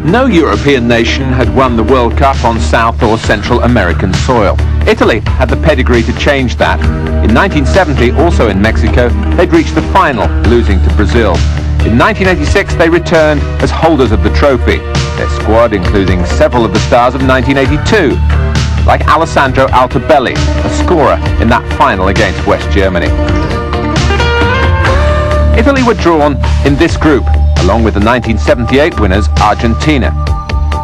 No European nation had won the World Cup on South or Central American soil. Italy had the pedigree to change that. In 1970, also in Mexico, they'd reached the final, losing to Brazil. In 1986, they returned as holders of the trophy, their squad including several of the stars of 1982, like Alessandro Altobelli, a scorer in that final against West Germany. Italy were drawn in this group, along with the 1978 winners Argentina,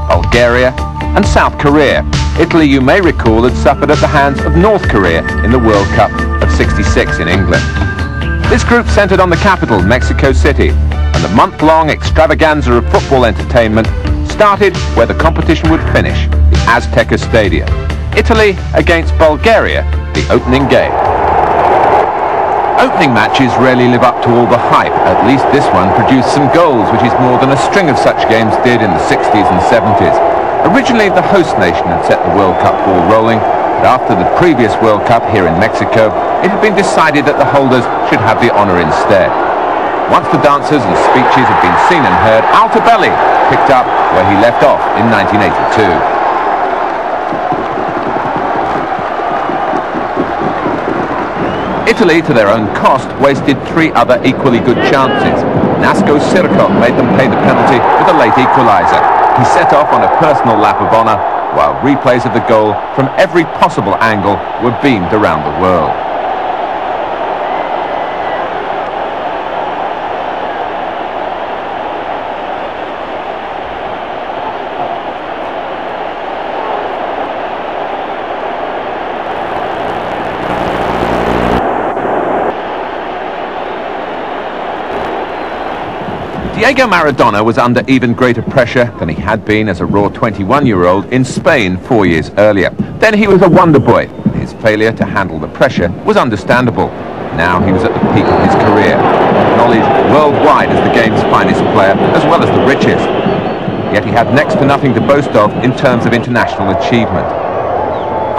Bulgaria and South Korea. Italy, you may recall, had suffered at the hands of North Korea in the World Cup of '66 in England. This group centered on the capital, Mexico City, and the month-long extravaganza of football entertainment started where the competition would finish, the Azteca Stadium. Italy against Bulgaria, the opening game. Opening matches rarely live up to all the hype. At least this one produced some goals, which is more than a string of such games did in the 60s and 70s. Originally, the host nation had set the World Cup ball rolling, but after the previous World Cup here in Mexico, it had been decided that the holders should have the honor instead. Once the dancers and speeches had been seen and heard, Altobelli picked up where he left off in 1982. Italy, to their own cost, wasted three other equally good chances. Nasco Sirco made them pay the penalty with a late equaliser. He set off on a personal lap of honour, while replays of the goal from every possible angle were beamed around the world. Diego Maradona was under even greater pressure than he had been as a raw 21-year-old in Spain 4 years earlier. Then he was a wonder boy. His failure to handle the pressure was understandable. Now he was at the peak of his career, acknowledged worldwide as the game's finest player as well as the richest. Yet he had next to nothing to boast of in terms of international achievement.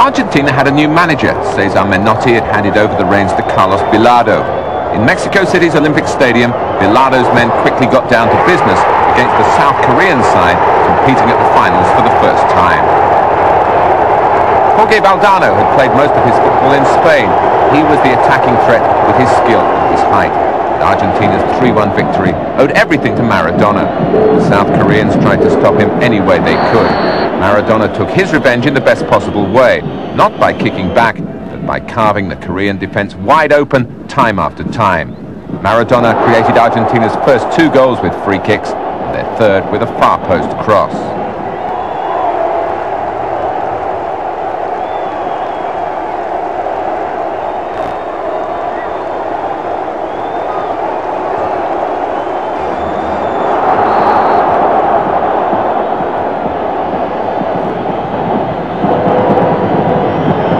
Argentina had a new manager. Cesar Menotti had handed over the reins to Carlos Bilardo. In Mexico City's Olympic Stadium, Bilardo's men quickly got down to business against the South Korean side, competing at the finals for the first time. Jorge Valdano had played most of his football in Spain. He was the attacking threat with his skill and his height. Argentina's 3-1 victory owed everything to Maradona. The South Koreans tried to stop him any way they could. Maradona took his revenge in the best possible way, not by kicking back, by carving the Korean defense wide open time after time. Maradona created Argentina's first two goals with free kicks, and their third with a far post cross.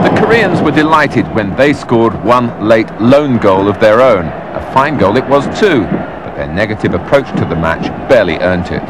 The Koreans were delighted when they scored one late lone goal of their own. A fine goal it was too, but their negative approach to the match barely earned it.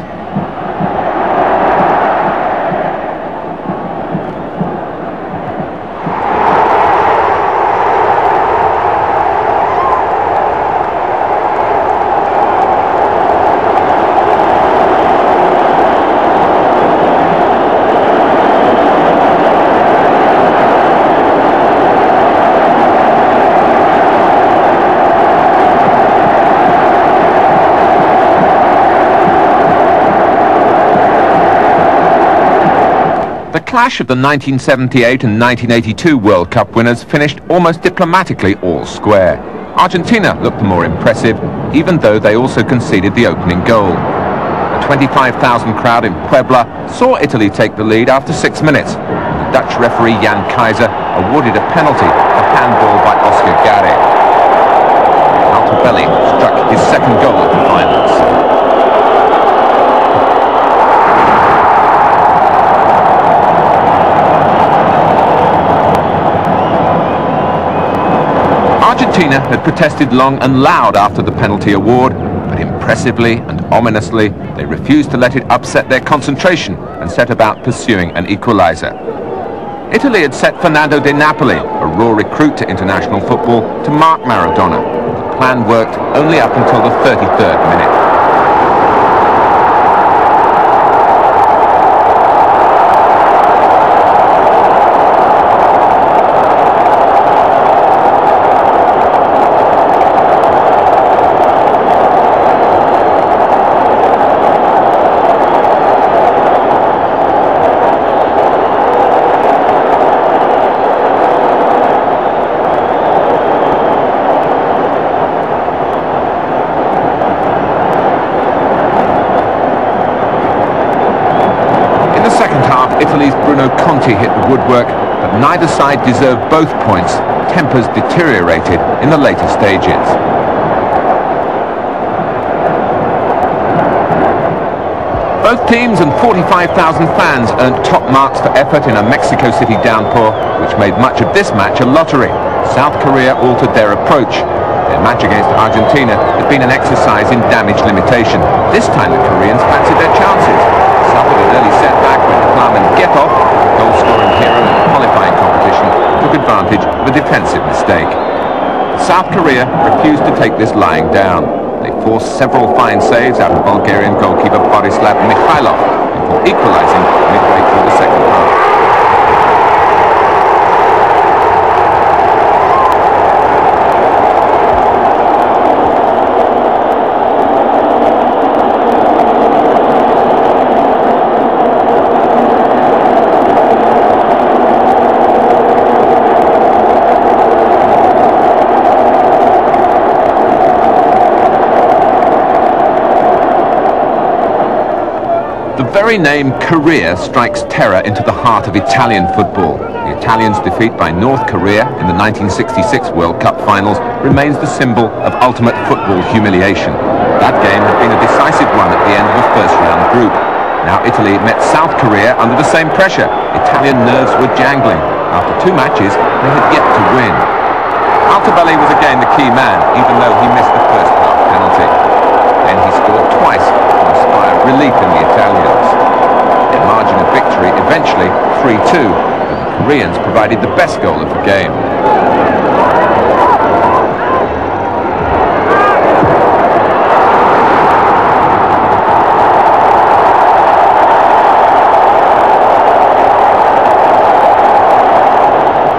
The clash of the 1978 and 1982 World Cup winners finished almost diplomatically all square. Argentina looked the more impressive, even though they also conceded the opening goal. The 25,000 crowd in Puebla saw Italy take the lead after 6 minutes. The Dutch referee Jan Keizer awarded a penalty, a handball by Oscar Gare. Altobelli struck his second goal at the finals. Argentina had protested long and loud after the penalty award, but impressively and ominously, they refused to let it upset their concentration and set about pursuing an equaliser. Italy had set Fernando De Napoli, a raw recruit to international football, to mark Maradona. The plan worked only up until the 33rd minute. Italy's Bruno Conti hit the woodwork, but neither side deserved both points. Tempers deteriorated in the later stages. Both teams and 45,000 fans earned top marks for effort in a Mexico City downpour, which made much of this match a lottery. South Korea altered their approach. Their match against Argentina had been an exercise in damage limitation. This time the Koreans fancied their chances. Suffered an early setback when Klarman Getov, goal-scoring hero in the qualifying competition, took advantage of a defensive mistake. South Korea refused to take this lying down. They forced several fine saves out of Bulgarian goalkeeper Borislav Mikhailov before equalising midway through the second half. The very name Korea strikes terror into the heart of Italian football. The Italians' defeat by North Korea in the 1966 World Cup finals remains the symbol of ultimate football humiliation. That game had been a decisive one at the end of a first-round group. Now Italy met South Korea under the same pressure. Italian nerves were jangling. After two matches, they had yet to win. Altobelli was again the key man, even though he missed the first half penalty. Then he scored twice to inspire relief in the Italians. Their margin of victory eventually 3-2, but the Koreans provided the best goal of the game.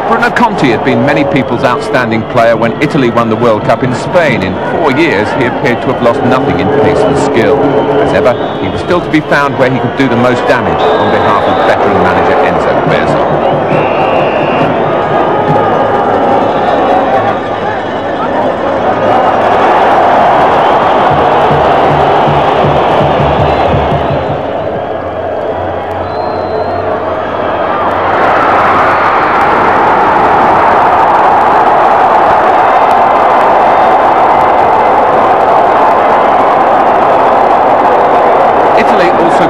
Bruno Conti had been many people's outstanding player when Italy won the World Cup in Spain. In 4 years, he appeared to have lost nothing in pace and skill. As ever, he was still to be found where he could do the most damage on behalf of veteran manager Enzo Bearzot.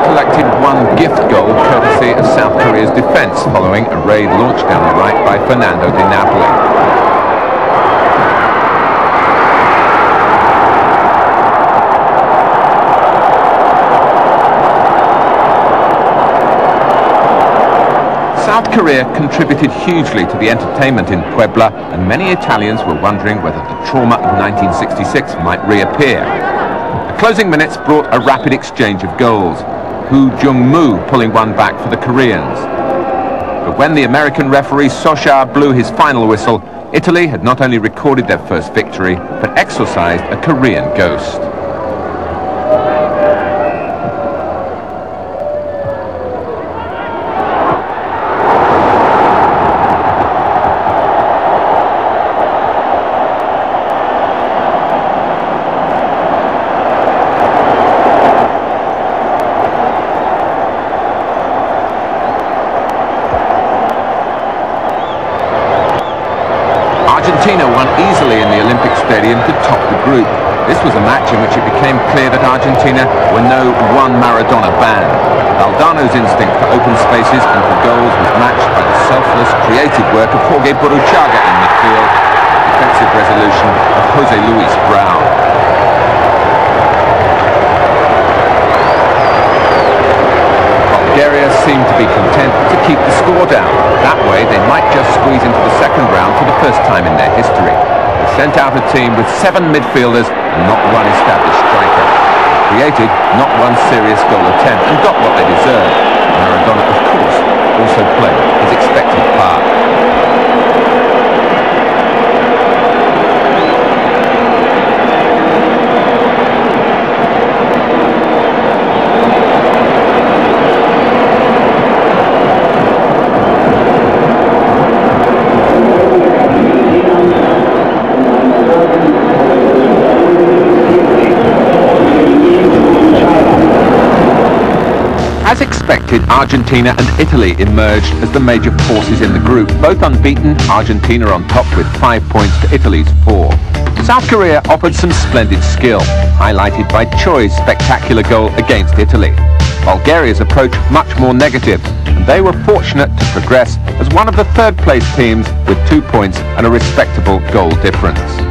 Collected one gift goal courtesy of South Korea's defence following a raid launched down the right by Fernando Di Napoli. South Korea contributed hugely to the entertainment in Puebla, and many Italians were wondering whether the trauma of 1966 might reappear. The closing minutes brought a rapid exchange of goals. Hu Jung-moo pulling one back for the Koreans. But when the American referee Socha blew his final whistle, Italy had not only recorded their first victory, but exorcised a Korean ghost. Argentina won easily in the Olympic Stadium to top the group. This was a match in which it became clear that Argentina were no one Maradona band. Valdano's instinct for open spaces and for goals was matched by the selfless, creative work of Jorge Burruchaga in midfield, the defensive resolution of Jose Luis Brown. Bulgaria seemed to be content to keep the score down. That way they might just squeeze into the second round for the first time in their history. They sent out a team with 7 midfielders and not one established striker. They created not one serious goal attempt and got what they deserved. Maradona, of course, also played his expected part. As expected, expected, Argentina and Italy emerged as the major forces in the group. Both unbeaten, Argentina on top with 5 points to Italy's 4. South Korea offered some splendid skill, highlighted by Choi's spectacular goal against Italy. Bulgaria's approach much more negative, and they were fortunate to progress as one of the third-place teams with 2 points and a respectable goal difference.